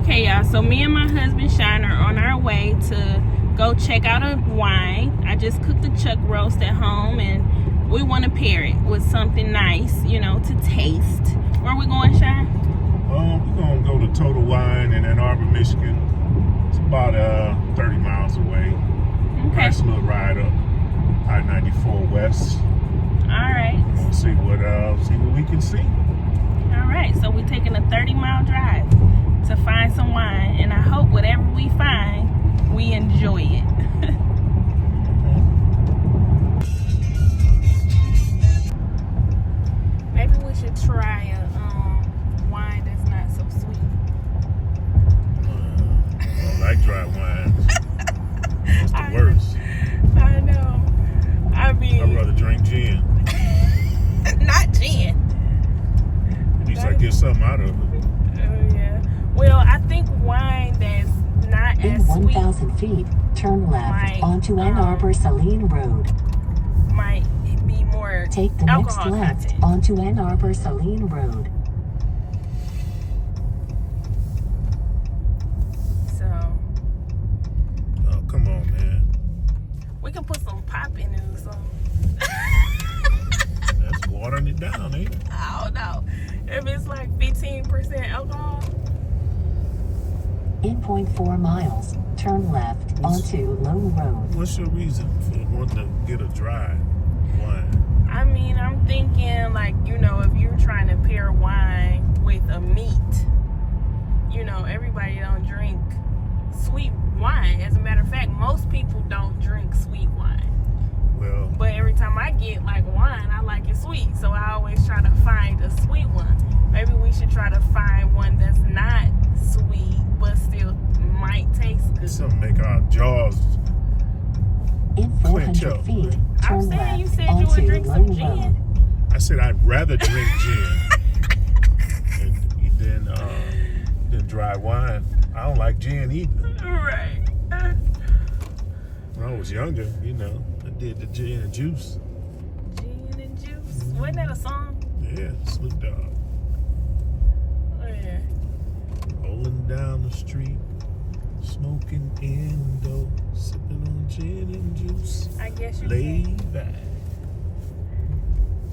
Okay, y'all, so me and my husband Shine are on our way to go check out a wine. I just cooked a chuck roast at home and we want to pair it with something nice, you know, to taste. Where we going, Shine? We're going to go to Total Wine in Ann Arbor, Michigan. It's about 30 miles away. Okay. Nice little ride up I-94 West. All right. We're going to see what we can see. All right, so we're taking a 30-mile drive to find some wine, and I hope whatever we find, we enjoy it. Maybe we should try a wine that's not so sweet. I don't like dry wine. It's the worst. I know. I mean, I'd rather drink gin. not gin. At least I get something out of it. Oh yeah. Well, I think wine that's not In as sweet 1,000 feet, turn left Might, onto Ann Arbor Saline Road. might be more Take the next alcohol left content. onto Ann Arbor Saline Road. So Oh, come on, man. we can put some pop in it or something. That's watering it down, ain't it? I don't know. If it's like 15% alcohol. In 0.4 miles, turn left onto Lone Road. What's your reason for wanting to get a dry wine? I mean, I'm thinking like, you know, if you're trying to pair wine with a meat, you know, everybody don't drink sweet wine. As a matter of fact, most people don't drink sweet wine. Well, But every time I get like wine, I like it sweet. So I always try to find a sweet one. Maybe we should try to find one that's not sweet, but still might taste good. something make our jaws. In Clench 400 up. feet, I'm turn saying you left said you would onto drink some Lone gin. Road. I said I'd rather drink gin than dry wine. I don't like gin either. Right. When I was younger, you know, I did the gin and juice. Gin and juice. Wasn't that a song? Yeah, Snoop Dogg. Oh, yeah. Rolling down the street, smoking Indo, sipping on gin and juice. I guess you can. Laid back.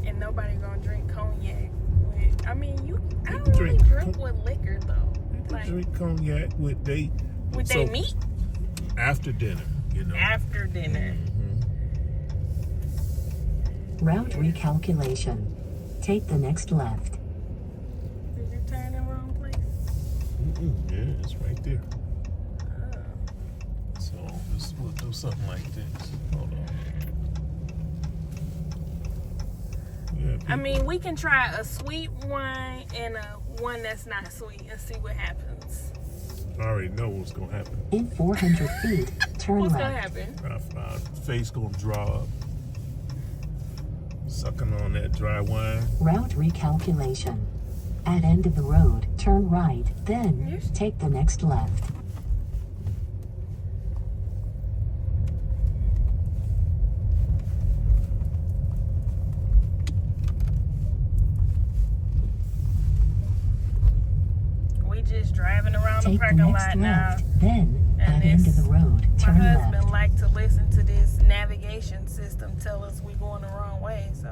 And nobody gonna drink cognac with. I mean, I You don't can really drink drink with liquor though. You can Like drink cognac with they meat after dinner, you know. after dinner. Route recalculation. Take the next left. Did you turn in the wrong place? Yeah, it's right there. Oh. So we'll do something like this. Hold on. Yeah, I mean, we can try a sweet wine and a one that's not sweet and see what happens. I already know what's gonna happen. In 400 feet, turn What's gonna left. happen? Our face gonna draw up, sucking on that dry wine. Route recalculation. At end of the road, turn right, then Yes. take the next left. We just driving around the Take the parking next lot now. left, then And at end of the road, My turn husband left. like to listen to this navigation system tell us we going the wrong way. So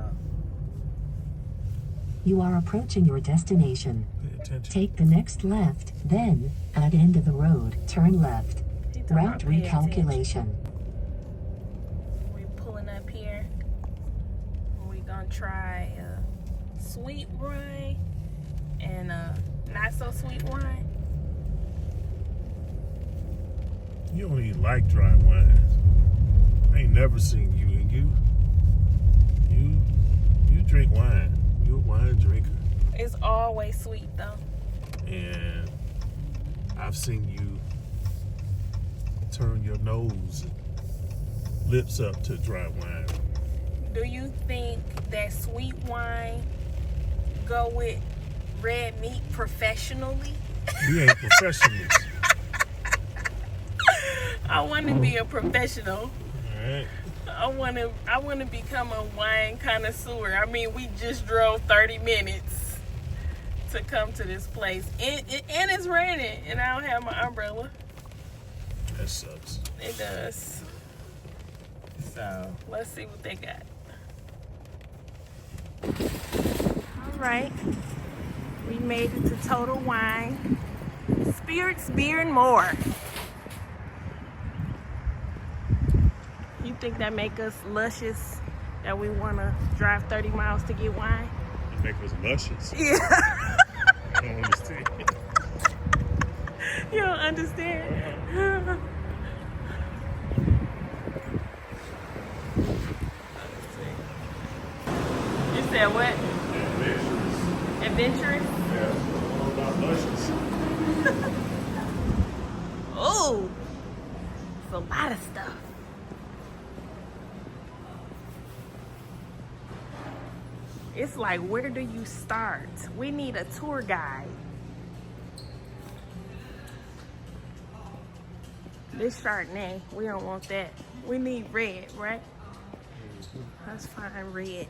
You are approaching your destination. Pay attention. Take the next left, then at end of the road, turn left. he talking Route about pay attention. recalculation. We pulling up here. We gonna try a sweet wine and a not so sweet wine. You don't even like dry wines. I ain't never seen you and you drink wine. You're a wine drinker. It's always sweet though. And I've seen you turn your nose and lips up to dry wine. Do you think that sweet wine go with red meat professionally? We ain't professionals. I want to be a professional. Alright. I want to become a wine connoisseur. I mean, we just drove 30 minutes to come to this place. And it's raining, and I don't have my umbrella. That sucks. It does. So, let's see what they got. All right. We made it to Total Wine. Spirits, beer, and more. You think that make us luscious? That we want to drive 30 miles to get wine? It make us luscious. Yeah. I don't understand. You don't understand? You said what? Adventurous? Yeah, all about luscious. Oh, it's a lot of stuff. It's like, where do you start? We need a tour guide. This Chardonnay, we don't want that. We need red, right? Let's find red.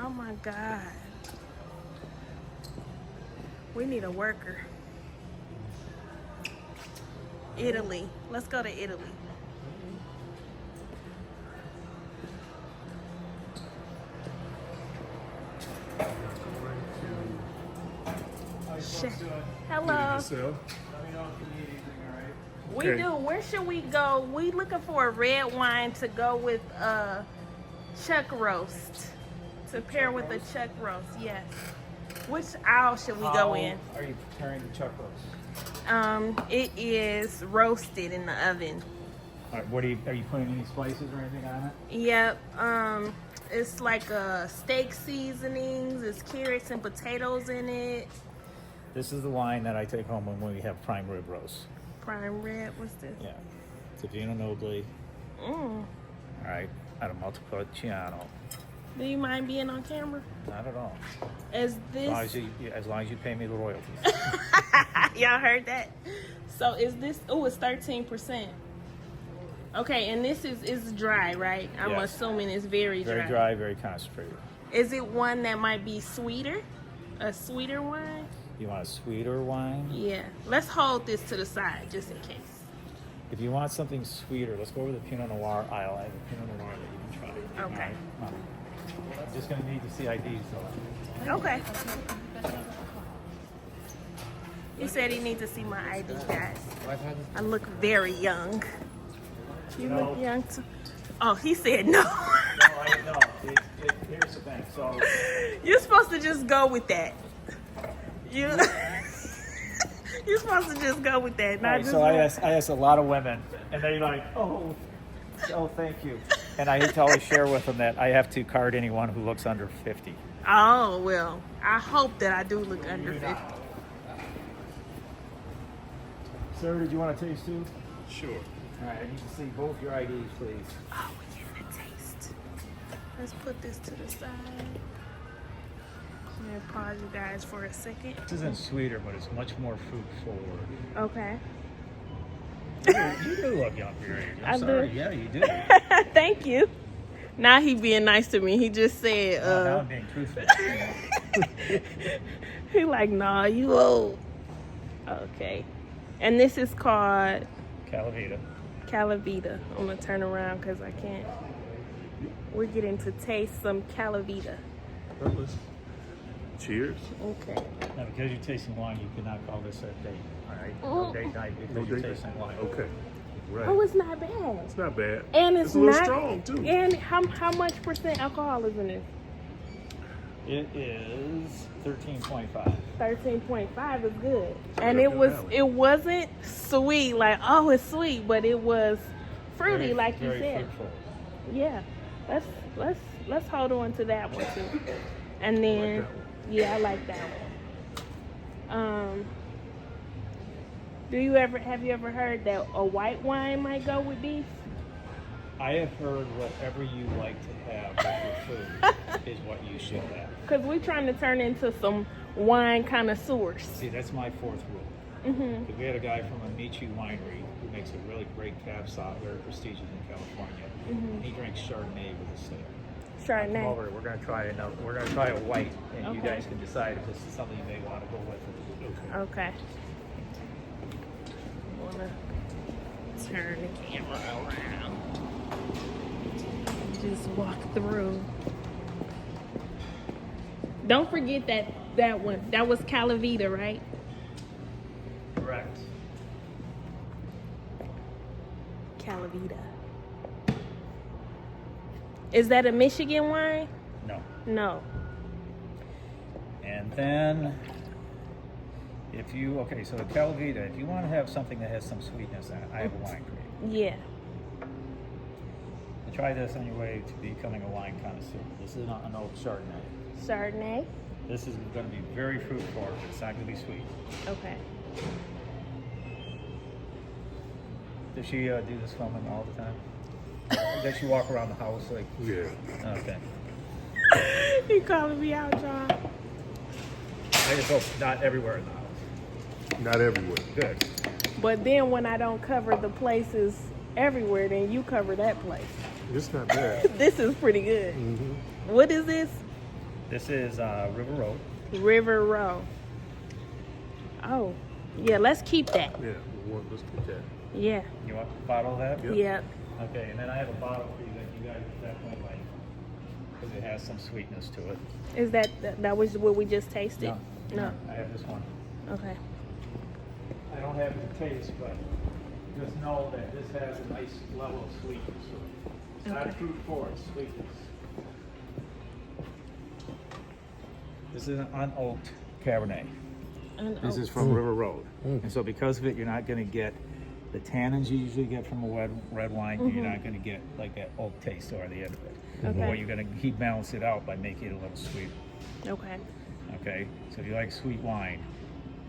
Oh my God. We need a worker. Italy. Let's go to Italy. Hello. Yourself. We Okay. do. Where should we go? We looking for a red wine to go with chuck roast. To pair with a chuck roast, yes. Which aisle should we go in? Are you preparing the chuck roast? It is roasted in the oven. All right, are you putting any spices or anything on it? Yep. It's like steak seasonings. It's carrots and potatoes in it. This is the wine that I take home when we have prime rib roast. Prime rib. What's this? Yeah. It's a Vino Nobile. Mm. All right. Out of Montepulciano. Do you mind being on camera? Not at all. Is this? As long as you pay me the royalties. Y'all heard that? So is this? Oh, it's 13%. Okay, and this is dry, right? I'm Yes. assuming it's very dry. Very dry, very concentrated. Is it one that might be sweeter? A sweeter wine? You want a sweeter wine? Yeah. Let's hold this to the side just in case. If you want something sweeter, let's go over the Pinot Noir aisle. I have a Pinot Noir that you can try. Okay. All right, come on. I'm just going to need to see IDs though. Okay. He said he needs to see my ID, guys. I look very young. You No. look young too. Oh, he said no. No. Here's the thing. So You're supposed to just go with that. You're supposed to just go with that. Not Right, just so I asked a lot of women, and they're like, oh, thank you. And I hate to always share with them that I have to card anyone who looks under 50. Oh, well, I hope that I do look under 50. Sir, did you want a taste too? Sure. All right, I need to see both your IDs, please. Oh, we're getting a taste. Let's put this to the side. I'm gonna pause you guys for a second. This isn't sweeter, but it's much more fruit forward. Okay. You do look young for your age. I I'm do. sorry. Yeah, you do. Thank you. Now he being nice to me. He just said, Now I'm being truthful. he like, nah, you old. Okay. And this is called Calavita. Calavita. I'm gonna turn around because I can't. We're getting to taste some Calavita. Fellas, cheers. Okay. Now, because you're tasting wine, you cannot call this a date. All right? Oh. No date night because No you're date. tasting wine. Okay. Right. Oh, it's not bad. It's not bad. And it's a little not strong too. And how much percent alcohol is in this? It is 13.5. 13.5 is good. And Right up your alley. it wasn't sweet, like, oh, it's sweet, but it was fruity, like you very said. fruitful. Yeah. Let's hold on to that one too. And then that one. yeah, I like that one. Have you ever heard that a white wine might go with beef? I have heard whatever you like to have with your food is what you should have. Because we're trying to turn into some wine connoisseurs. See, that's my fourth rule. We had a guy from Amici Winery who makes a really great cab sauv, very prestigious in California. He drinks Chardonnay with a steak. Chardonnay. Come over. We're gonna try another. We're gonna try a white, and you Okay. guys can decide if this is something you may want to go with. Okay. I wanna turn the camera around. Just walk through. Don't forget that one. That was Calavita, right? Correct. Calavita. Is that a Michigan wine? No. No. And then, if you so the Calavita, if you want to have something that has some sweetness in it, I have a wine for you. Yeah. So try this on your way to becoming a wine connoisseur. This is an old Chardonnay. Chardonnay. This is going to be very fruit forward. It's not going to be sweet. Okay. Does she do this filming all the time? Does she walk around the house like? Yeah. Okay. You calling me out, John? I just hope not everywhere in the house. Not everywhere. Good. But then when I don't cover the places everywhere, then you cover that place. It's not bad. This is pretty good. Mm-hmm. What is this? This is River Road. River Row. Oh, yeah, let's keep that. Yeah. Let's get that. Yeah. You want a bottle of that? Yep. Yeah. Okay, and then I have a bottle for you that you guys definitely like because it has some sweetness to it. Is that was what we just tasted? No. I have this one. Okay. I don't have it to taste, but just know that this has a nice level of sweetness to it. It's not Okay. fruit forward, sweetness. This is an unoaked Cabernet. This is from River Road. And so because of it, you're not going to get the tannins you usually get from a red wine. You're not going to get like that oak taste or the end of it. Okay. Or you're going to heat balance it out by making it a little sweet. Okay. Okay? So if you like sweet wine,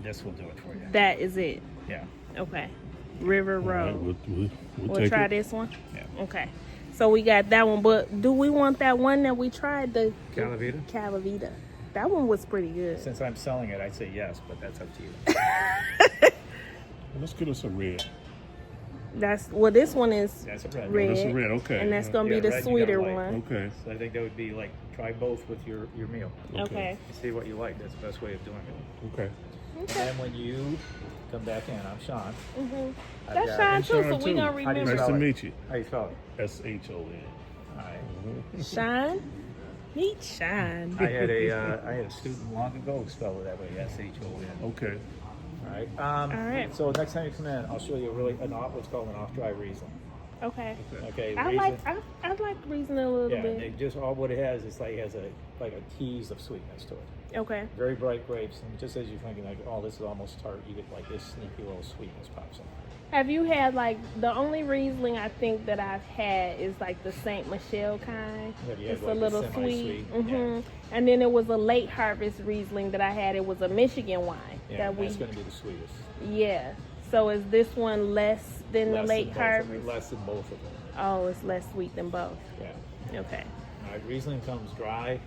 this will do it for you. That is it. Yeah. Okay. River All right, Road. we'll We'll take try it. this one. Yeah. Okay. So we got that one, but do we want that one that we tried, the Calavita? Calavita? That one was pretty good. Since I'm selling it, I'd say yes, but that's up to you. Let's get us a red. This one is That's a red. red. That's a red, okay. And that's gonna Yeah, be the red, you sweeter gotta like. one. Okay. So I think that would be like, try both with your meal. Okay. See what you like. That's the best way of doing it. Okay. And then when you come back in, I'm Sean. Mhm. I've That's got- Sean too, so Sean, we too. gonna How do you remember. Nice spell to it? meet you. How you spell it? S-H-O-N. All right. Sean? Meet Sean. I had a student long ago who spelled it that way, S-H-O-N. Okay. All right. All right. So next time you come in, I'll show you what's called an off-dry Riesling. Okay. Okay. I like Riesling a little Yeah, bit. they just all what it has is like has a tease of sweetness to it. Okay. Very bright grapes, and just as you're thinking like, oh, this is almost tart, you get like this sneaky little sweetness pops in. Have you had the only Riesling I think that I've had is like the Saint Michelle kind. Have you had, It's a like, the little semi-sweet? sweet. Mhm. And then it was a late harvest Riesling that I had. It was a Michigan wine Yeah, that's going to be the sweetest. Yeah. So is this one less than the Less late than both of harvest? them, less than both of them. Oh, it's less sweet than both. Yeah. Okay. All right, Riesling comes dry,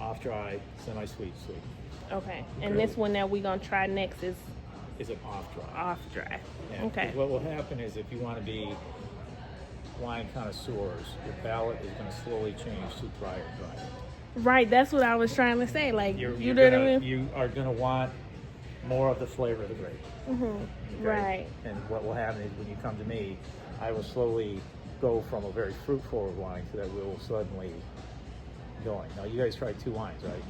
off dry, semi-sweet, sweet. Okay. And this one that we're gonna try next is Is it off dry? off dry. Yeah, Okay. 'cause what will happen is if you want to be wine connoisseurs, your palate is going to slowly change to drier and drier. Right. That's what I was trying to say. Like You are going to want more of the flavor of the grape. Okay? Right. And what will happen is when you come to me, I will slowly go from a very fruit forward wine to that will suddenly going. Now you guys tried 2 wines, right?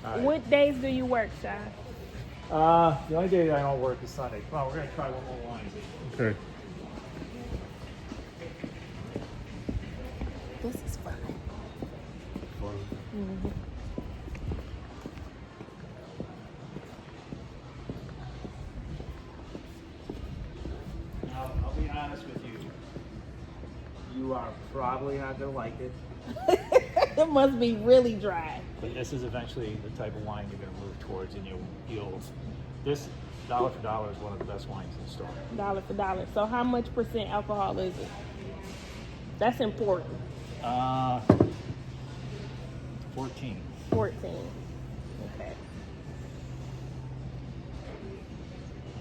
All right. What days do you work, Sean? The only day that I don't work is Sunday. Come on, we're going to try one more wine. Okay. This is fun. Now, I'll be honest with you. You are probably not going to like it, It must be really dry. but this is eventually the type of wine you're going to move towards, and you'll. This dollar for dollar is one of the best wines in the store. Dollar for dollar. So how much % alcohol is it? That's important. 14. 14. Okay.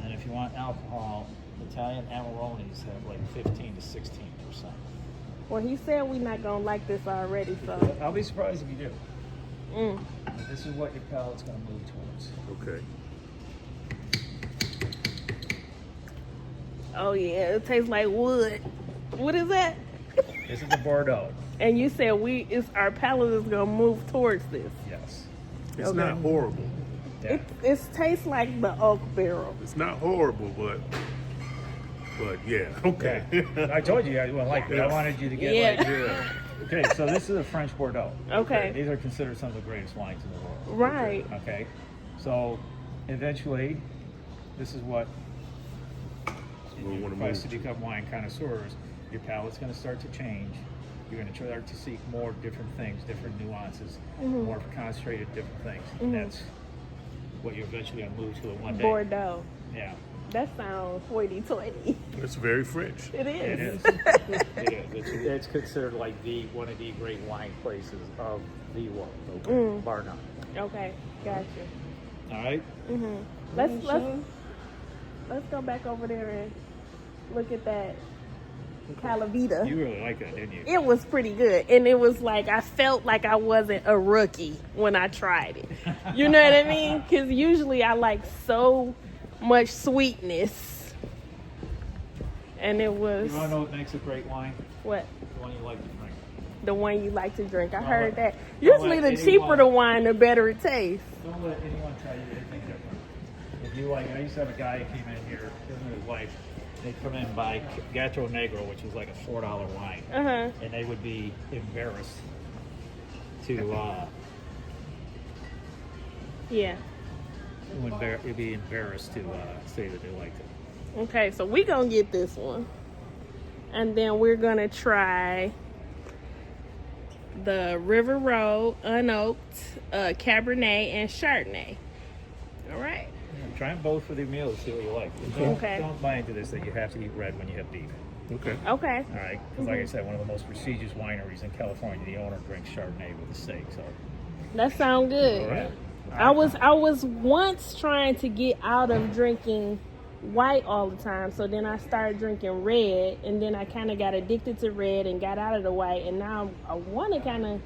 And if you want alcohol, Italian Amarones have like 15 to 16%. Well, he said we're not gonna like this already, so. I'll be surprised if you do. Mm. This is what your palate's going to move towards. Okay. Oh yeah, it tastes like wood. What is that? This is the Bordeaux. And you said our palate is gonna move towards this. Yes. It's Okay. not horrible. Yeah. It tastes like the oak barrel. It's not horrible, but yeah. Okay. I told you guys wouldn't like it. I wanted you to get Yeah. like. Yeah. Okay, so this is a French Bordeaux. Okay. These are considered some of the greatest wines in the world. Right. Okay. So eventually, this is what We you wanna request to move to. become wine connoisseurs. Your palate's going to start to change. You're going to start to seek more different things, different nuances, more concentrated different things. And that's what you're eventually going to move to one day. Bordeaux. Yeah. That sounds hoity-toity. It's very French. It It is. is. It is. It's considered like one of the great wine places of the world. Bar none. Okay, gotcha. All right. Let's go back over there and look at that Calavita. You really like that, didn't you? It was pretty good, and it was like I felt like I wasn't a rookie when I tried it. You know what I mean? Because usually I like so much sweetness, and it was You want to know what makes a great wine? what The one you like to drink. the one you like to drink. I Don't heard let- that. don't Usually, let the cheaper anyone- the wine, the better it tastes. Don't let anyone tell you anything different. If you like, I used to have a guy who came in here, him and his wife, they'd come in and buy Gato Negro, which was like a $4 wine. And they would be embarrassed to, Yeah. you'd be embarrassed to say that they liked it. Okay, so we gonna get this one, and then we're gonna try the River Road Unoaked Cabernet and Chardonnay. All right. Yeah, try them both for the meal and see what you like. Okay. Don't buy into this that you have to eat red when you have beef. Okay. Okay. All right, because like I said, one of the most prestigious wineries in California, the owner drinks Chardonnay with the steak. So, That sounds good. all right. I was once trying to get out of drinking white all the time, so then I started drinking red, and then I kind of got addicted to red and got out of the white, and now I want to kind of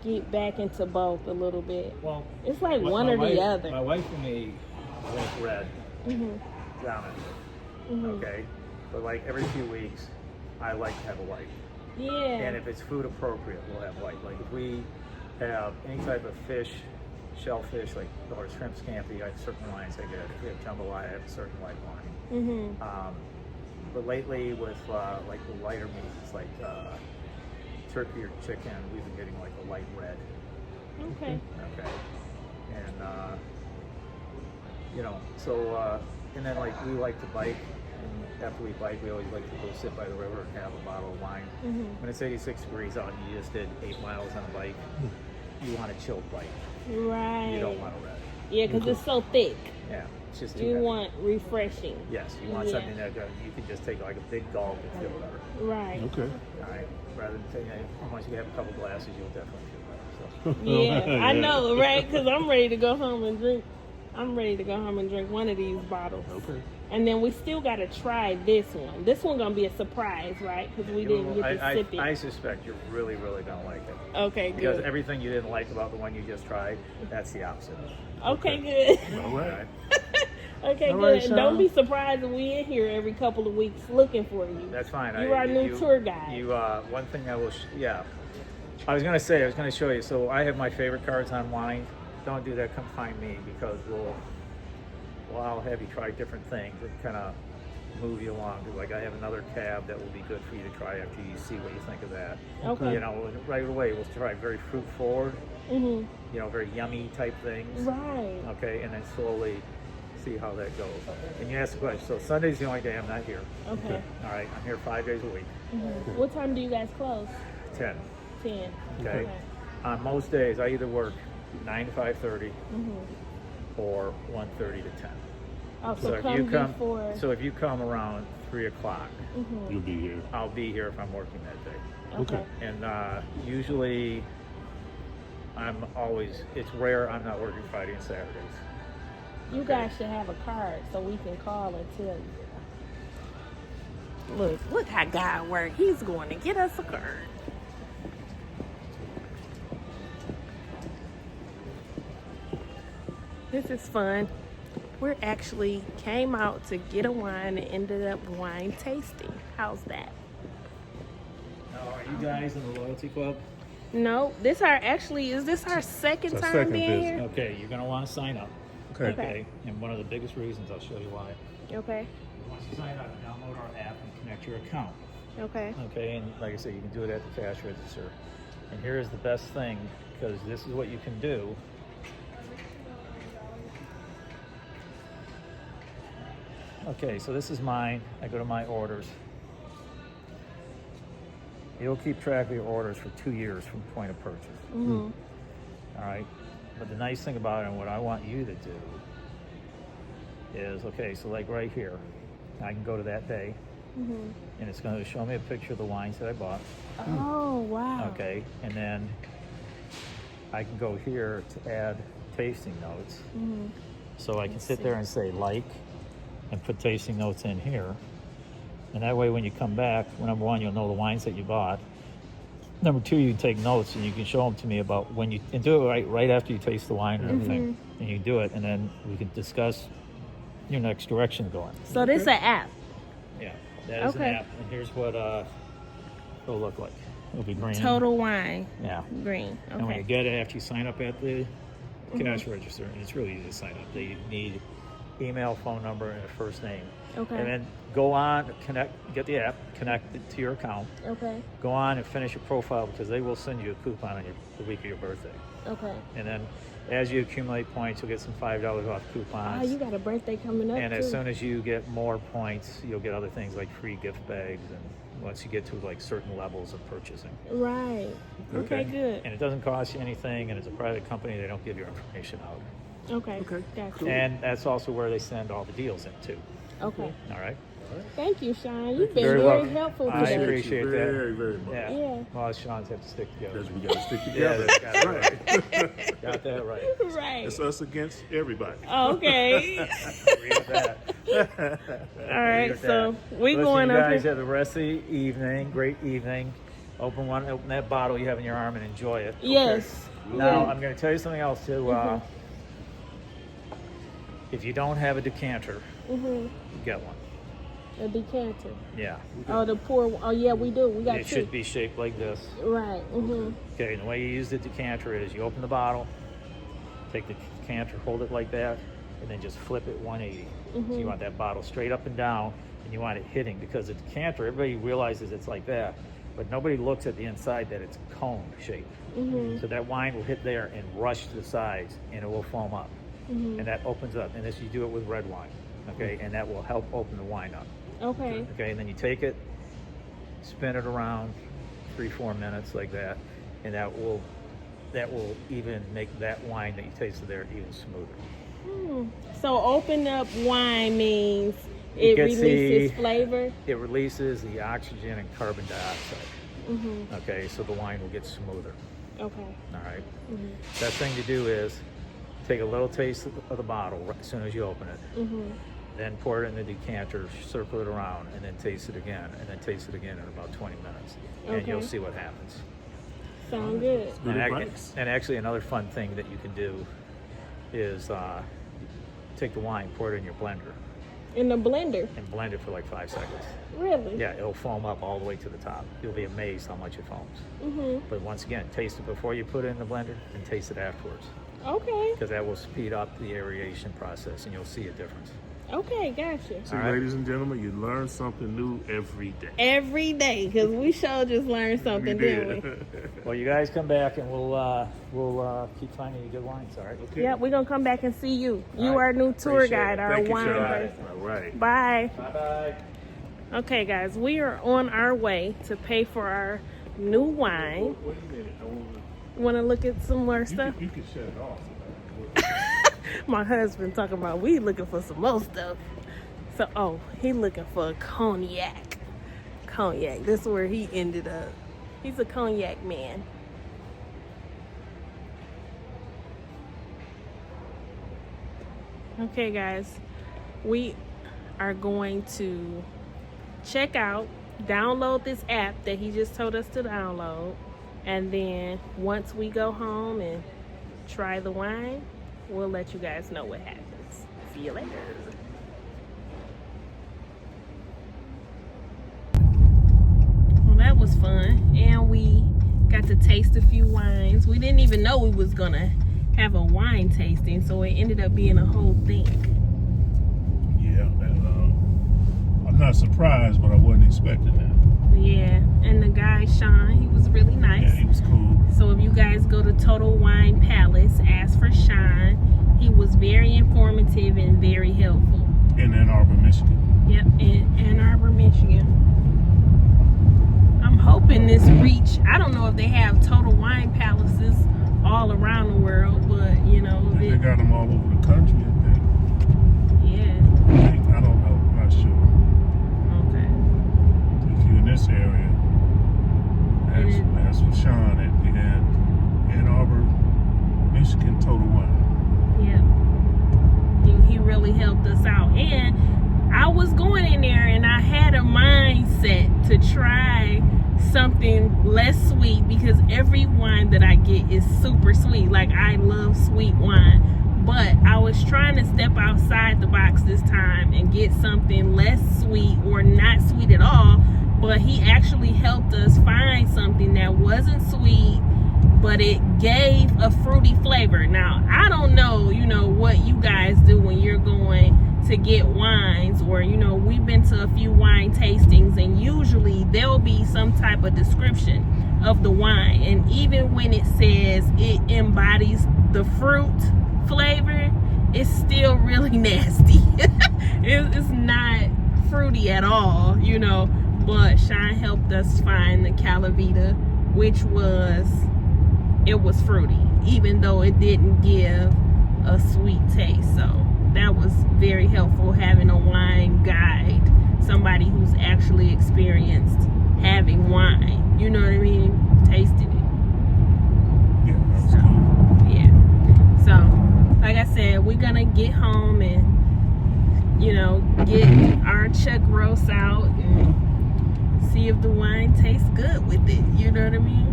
get back into both a little bit. Well, It's like my one or wife- the other. My wife and me drink red Mm-hmm. down it. Okay, but like every few weeks, I like to have a white. Yeah. And if it's food appropriate, we'll have white. Like if we have any type of fish, shellfish, like or shrimp scampi, I have certain wines I get. If we have jambalaya, I have a certain white wine. But lately with like the lighter meats, like turkey or chicken, we've been getting like a light red. Okay. Okay. And you know, so and then like we like to bike, and after we bike, we always like to go sit by the river and have a bottle of wine. When it's 86 degrees out and you just did 8 miles on a bike, you want a chilled bike. Right. You don't want a red. Yeah, because it's so thick. Yeah, it's just too You heavy. want refreshing. Yes, you want Yeah. something that you can just take like a big gulp and feel better. Right. Okay. All right, rather than taking once you have a couple glasses, you'll definitely feel better. So. Yeah, I know, right? Because I'm ready to go home and drink. I'm ready to go home and drink one of these bottles. Okay. And then we still got to try this one. This one gonna be a surprise, right? Because we didn't get to sip it. I suspect you're really, really gonna like it. Okay, Because good. everything you didn't like about the one you just tried, that's the opposite. Okay, good. All All right. right. Okay, All good. right, And don't Sean. be surprised if we in here every couple of weeks looking for you. That's fine. You're our new tour guide. You, one thing I will, yeah. I was gonna show you. So I have my favorite cards online. Don't do that. Come find me because I'll have you try different things and kind of move you along. Like I have another cab that will be good for you to try after you see what you think of that. Okay. You know, right away we'll try very fruit forward. Mhm. You know, very yummy type things. Right. Okay, and then slowly see how that goes. And you ask the question. So Sunday's the only day I'm not here. Okay. All right, I'm here 5 days a week. Mhm. What time do you guys close? 10. 10. Okay. On most days, I either work 9 to 5:30 or 1:30 to 10. Oh, so, So if come you come, before. so if you come around 3 o'clock, You'll be here. I'll be here if I'm working that day. Okay. And usually, it's rare I'm not working Friday and Saturdays. You guys should have a card so we can call and tell you. Look how God works. He's going to get us a card. This is fun. We actually came out to get a wine and ended up wine tasting. How's that? Now, are you guys in the loyalty club? No, is this our second It's our time second being visit. here? Okay, you're gonna want to sign up. Okay. And one of the biggest reasons, I'll show you why. Okay. Once you sign up, download our app and connect your account. Okay. Okay, and like I said, you can do it at the cash register. And here is the best thing, because this is what you can do. Okay, so this is mine. I go to my orders. It'll keep track of your orders for 2 years from point of purchase. Mm-hmm. All right. But the nice thing about it, and what I want you to do, is okay. So like right here, I can go to that day, Mm-hmm. and it's going to show me a picture of the wines that I bought. Oh, wow. Okay, and then I can go here to add tasting notes. Mm-hmm. So I can sit there and say like, and put tasting notes in here. And that way when you come back, well, number one, you'll know the wines that you bought. Number two, you can take notes and you can show them to me about when you, and do it right after you taste the wine and everything. And you do it, and then we can discuss your next direction going. So this is an app. Yeah, that is Okay. an app. And here's what it'll look like. It'll be green. Total Wine. Yeah. Green. And when you Okay. get it, after you sign up at the cash register, and it's really easy to sign up. They need email, phone number, and a first name. Okay. And then go on, get the app, connect it to your account. Okay. Go on and finish your profile, because they will send you a coupon on the week of your birthday. Okay. And then as you accumulate points, you'll get some $5 off Oh, coupons. you got a birthday coming up And too. as soon as you get more points, you'll get other things like free gift bags, and once you get to like certain levels of purchasing. Right. Okay, good. And it doesn't cost you anything, and it's a private company. They don't give your information out. Okay. Okay, Gotcha. cool. And that's also where they send all the deals in too. Okay. All right. Thank you, Sean. You've been Very very welcome. helpful I today. appreciate that. very, very much. Yeah. Yeah. Well, Sean's have to stick together. Because we got to stick Yeah, together. that's got it right. Got that right. Right. It's us against everybody. Okay. Agree with that. All right. So we Listen, going you up guys here. have the rest of the evening. Great evening. Open that bottle you have in your arm and enjoy it. Yes. Now I'm going to tell you something else too. If you don't have a decanter, Mhm. get one. A decanter. Yeah. Oh, the pour. Oh, yeah, we do. We got It two. should be shaped like this. Right. Mhm. Okay, and the way you use the decanter is you open the bottle, take the decanter, hold it like that, and then just flip it 180. So you want that bottle straight up and down, and you want it hitting, because the decanter, everybody realizes it's like that, but nobody looks at the inside that it's cone shape. So that wine will hit there and rush to the sides, and it will foam up. And that opens up, and this you do it with red wine, okay, and that will help open the wine up. Okay. Okay, and then you take it, spin it around 3-4 minutes like that, and that will even make that wine that you tasted there even smoother. So open up wine means it gets releases the- flavor. It releases the oxygen and carbon dioxide. Okay, so the wine will get smoother. Okay. All right. Best thing to do is take a little taste of the bottle right as soon as you open it. Then pour it in the decanter, circle it around, and then taste it again, and then taste it again in about 20 minutes. And you'll Okay. see what happens. Sound good. Good And, advice. and actually, another fun thing that you can do is take the wine, pour it in your blender, In the blender. and blend it for like 5 seconds. Really? Yeah, it'll foam up all the way to the top. You'll be amazed how much it foams. But once again, taste it before you put it in the blender, and taste it afterwards, Okay. because that will speed up the aeration process, and you'll see a difference. Okay. Gotcha. So, All right. ladies and gentlemen, you learn something new every day. Every day, because we sure just learned something, We didn't we? did. Well, you guys come back, and we'll keep finding you good wines. All right. Okay. Yep, we're gonna come back and see you. You All right. are our new tour Appreciate guide, it. our Thank you, wine Sean. person. All right. Bye. Bye bye. Okay, guys, we are on our way to pay for our new wine. Wait a minute. I wanna- Want to look at some more You stuff? can shut it off. My husband talking about we looking for some more stuff. So, oh, he looking for cognac. Cognac. This is where he ended up. He's a cognac man. Okay, guys, we are going to check out, download this app that he just told us to download, and then once we go home and try the wine, we'll let you guys know what happens. See you later. Well, that was fun, and we got to taste a few wines. We didn't even know we was gonna have a wine tasting, so it ended up being a whole thing. Yeah, I'm not surprised, but I wasn't expecting that. Yeah, and the guy Sean, he was really nice. Yeah, he was cool. So if you guys go to Total Wine Palace, ask for Sean. He was very informative and very helpful. In Ann Arbor, Michigan. Yep, in Ann Arbor, Michigan. I'm hoping this reach. I don't know if they have Total Wine Palaces all around the world, but you know. They got them all over the country, I think. Yeah. I don't know. I'm not sure. Okay. If you're in this area, ask for Sean at the Ann Arbor, Michigan Total Wine. Yeah. He really helped us out. And I was going in there and I had a mindset to try something less sweet because every wine that I get is super sweet. Like, I love sweet wine. But I was trying to step outside the box this time and get something less sweet or not sweet at all. But he actually helped us find something that wasn't sweet, but it gave a fruity flavor. Now, I don't know, you know, what you guys do when you're going to get wines, or, you know, we've been to a few wine tastings, and usually there'll be some type of description of the wine. And even when it says it embodies the fruit flavor, it's still really nasty. It's not fruity at all, you know. But Sean helped us find the Calavita, which was fruity, even though it didn't give a sweet taste. So that was very helpful, having a wine guide, somebody who's actually experienced having wine, you know what I mean, tasting it. Yeah, that was cool. Yeah. So, like I said, we're gonna get home and, you know, get our chuck roast out and see if the wine tastes good with it, you know what I mean?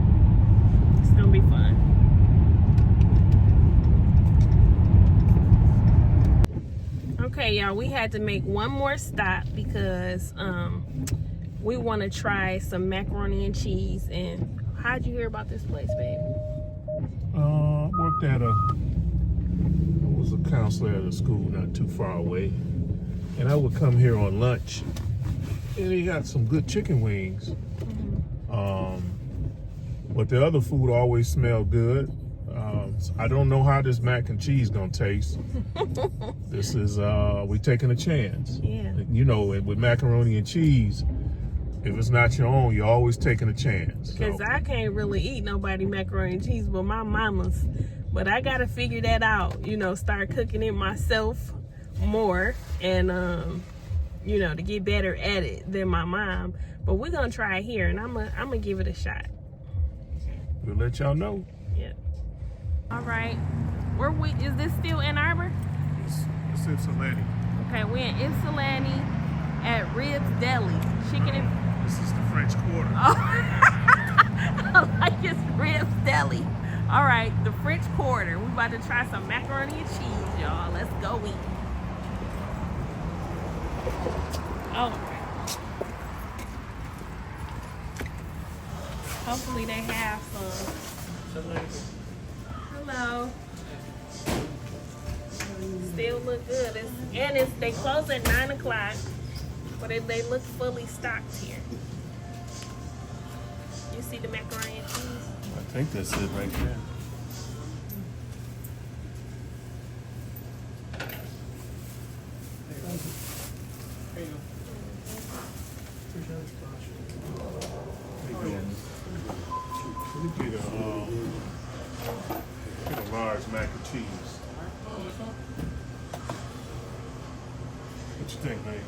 It's gonna be fun. Okay, y'all, we had to make one more stop because we want to try some macaroni and cheese. And how'd you hear about this place, babe? Worked at I was a counselor at a school not too far away, and I would come here on lunch, and he got some good chicken wings. But the other food always smelled good. So I don't know how this mac and cheese gonna taste. This is we taking a chance. Yeah. You know, with macaroni and cheese, if it's not your own, you're always taking a chance. Because I can't really eat nobody macaroni and cheese but my mama's. But I gotta figure that out, you know, start cooking it myself more, and you know, to get better at it than my mom. But we're gonna try it here, and I'm gonna give it a shot. We'll let y'all know. Yeah. All right. Is this still Ann Arbor? It's Ypsilanti. Okay, we're in Ypsilanti at Ribs Deli. Chicken and... This is the French Quarter. Oh. I like it's Ribs Deli. All right, the French Quarter. We're about to try some macaroni and cheese, y'all. Let's go eat. Oh. Hopefully they have some. Hello. Still look good. They close at 9 o'clock, but they look fully stocked here. You see the macaroni and cheese? I think that's it right there. Get a large mac and cheese. What you think, babe?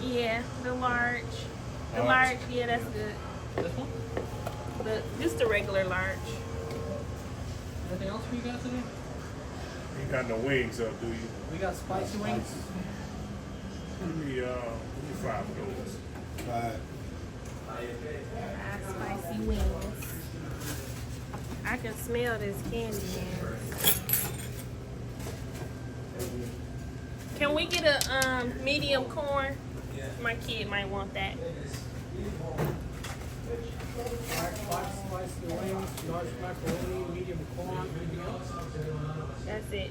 Yeah, the large. The large, yeah, that's good. This one? Just the regular large. Anything else for you guys today? You ain't got no wings up, do you? We got spicy wings. Give me 5 of those. 5 spicy wings. I can smell this candy yams. Can we get a medium corn? My kid might want that. 5 spicy wings, large macaroni, medium corn, anything else? That's it.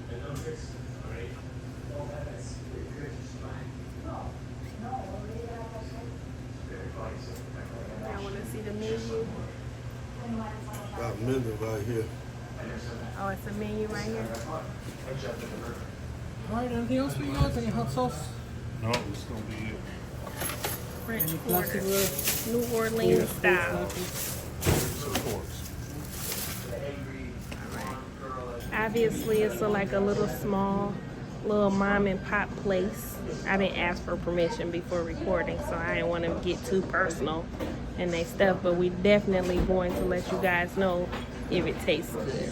I want to see the menu. Got a menu right here. Oh, it's a menu right here. Alright, anything else for you guys? Any hot sauce? No, it's gonna be it. French Any Quarter. plasticware? New Orleans style. Supports. Obviously, it's like a little small, little mom and pop place. I didn't ask for permission before recording, so I didn't want to get too personal and they stuff. But we definitely going to let you guys know if it tastes good.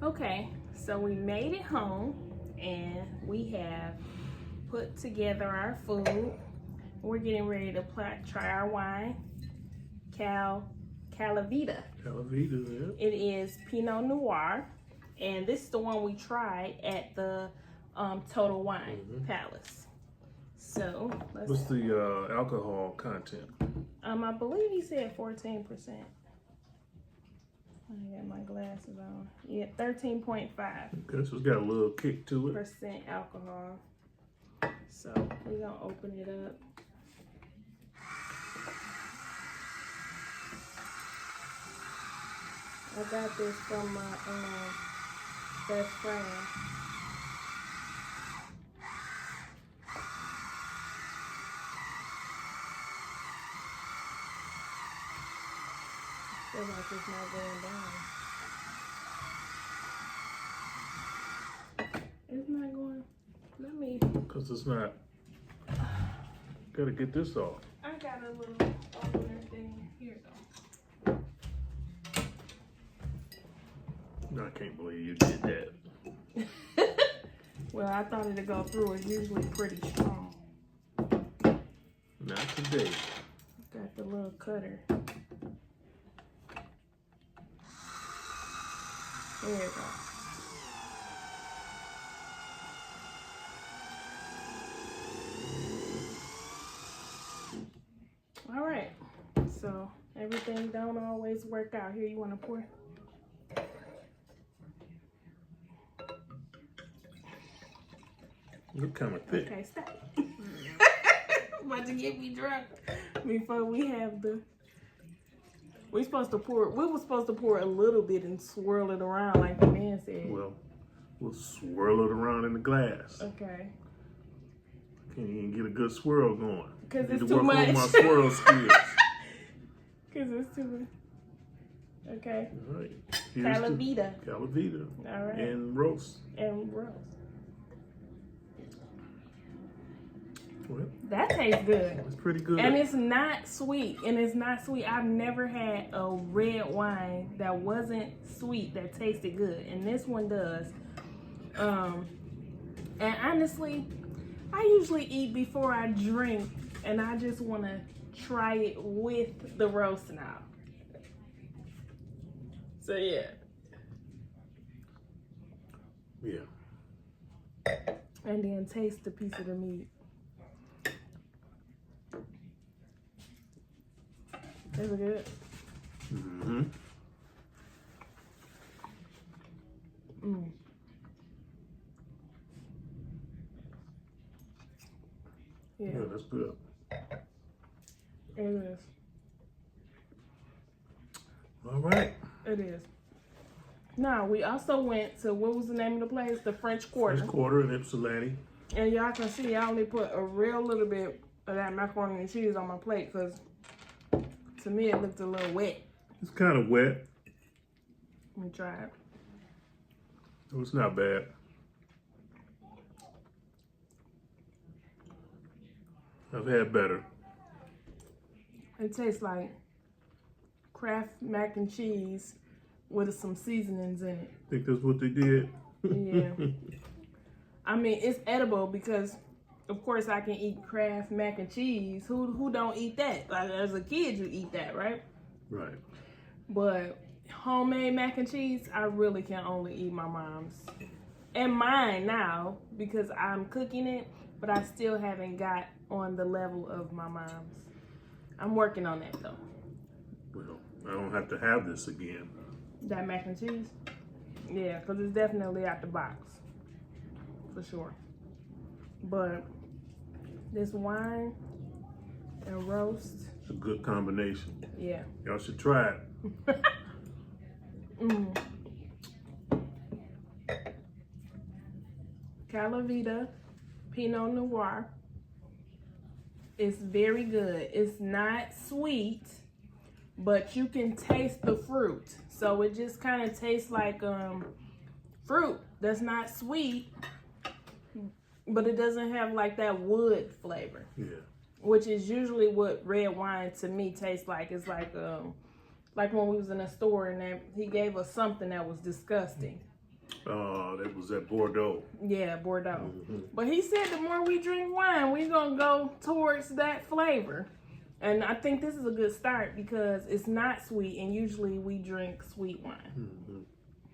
Okay, so we made it home and we have put together our food. We're getting ready to try our wine, Calavita. Calavita, yeah. It is Pinot Noir, and this is the one we tried at the Total Wine Palace. So let's. What's the alcohol content? I believe he said 14%. I got my glasses on. Yeah, 13.5%. Okay, so it's got a little kick to it. Alcohol. So we're gonna open it up. I got this from my best friend. I feel like it's not going down. It's not going. Let me. Because it's not. Gotta get this off. I got a little opener thing here though. No, I can't believe you did that. Well, I thought it'd go through. It's usually pretty strong. Not today. Got the little cutter. There you go. All right. So everything don't always work out. Here, you want to pour? Look kind of thick. Okay, stop. About to get me drunk before we have the. We were supposed to pour a little bit and swirl it around like the man said. Well, we'll swirl it around in the glass. Okay. Can't even get a good swirl going. Because Need it's to too work much. on my swirl skills. Because it's too much. Okay. All right. Here's Calavita. the Calavita. All right. And roast. And roast. Well, That tastes good. it's pretty good. And it's not sweet. I've never had a red wine that wasn't sweet that tasted good. And this one does. And honestly, I usually eat before I drink. And I just want to try it with the roast now. So yeah. Yeah. And then taste the piece of the meat. Is it good? Mm-hmm. Mm. Yeah, Yeah, that's good. it is. All right. It is. Now, we also went to, what was the name of the place? The French Quarter. First quarter in Ypsilanti. And y'all can see I only put a real little bit of that macaroni and cheese on my plate because to me it looked a little wet. It's kind of wet. Let me try it. Oh, it's not bad. I've had better. It tastes like Kraft mac and cheese with some seasonings in it. Think that's what they did? Yeah. I mean, it's edible because, of course, I can eat Kraft mac and cheese. Who don't eat that? Like, as a kid, you eat that, right? Right. But homemade mac and cheese, I really can only eat my mom's. And mine now, because I'm cooking it, but I still haven't got on the level of my mom's. I'm working on that, though. Well, I don't have to have this again. That mac and cheese? Yeah, because it's definitely out the box. For sure. But this wine and roast. It's a good combination. Yeah. Y'all should try it. Calavita Pinot Noir. It's very good. It's not sweet, but you can taste the fruit. So it just kind of tastes like fruit that's not sweet, but it doesn't have like that wood flavor. Yeah. Which is usually what red wine to me tastes like. It's like when we was in a store and he gave us something that was disgusting. That was at Bordeaux. Yeah, Bordeaux. But he said the more we drink wine, we're going to go towards that flavor. And I think this is a good start because it's not sweet, and usually we drink sweet wine.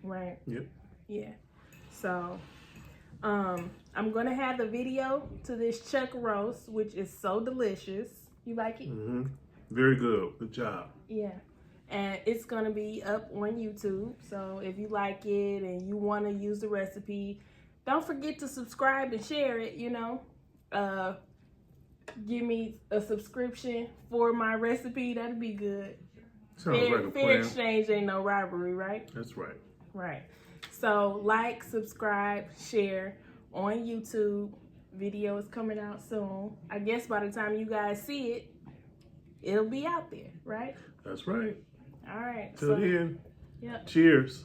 Right? Yep. Yeah. So, I'm going to have the video to this chuck roast, which is so delicious. You like it? Very good. Good job. Yeah. And it's going to be up on YouTube. So if you like it and you want to use the recipe, don't forget to subscribe and share it, you know. Give me a subscription for my recipe. That'd be good. Sounds like a Fair plan. exchange ain't no robbery, right? That's right. Right. So like, subscribe, share on YouTube. Video is coming out soon. I guess by the time you guys see it, it'll be out there, right? That's right. All right. Till then, Yep. cheers.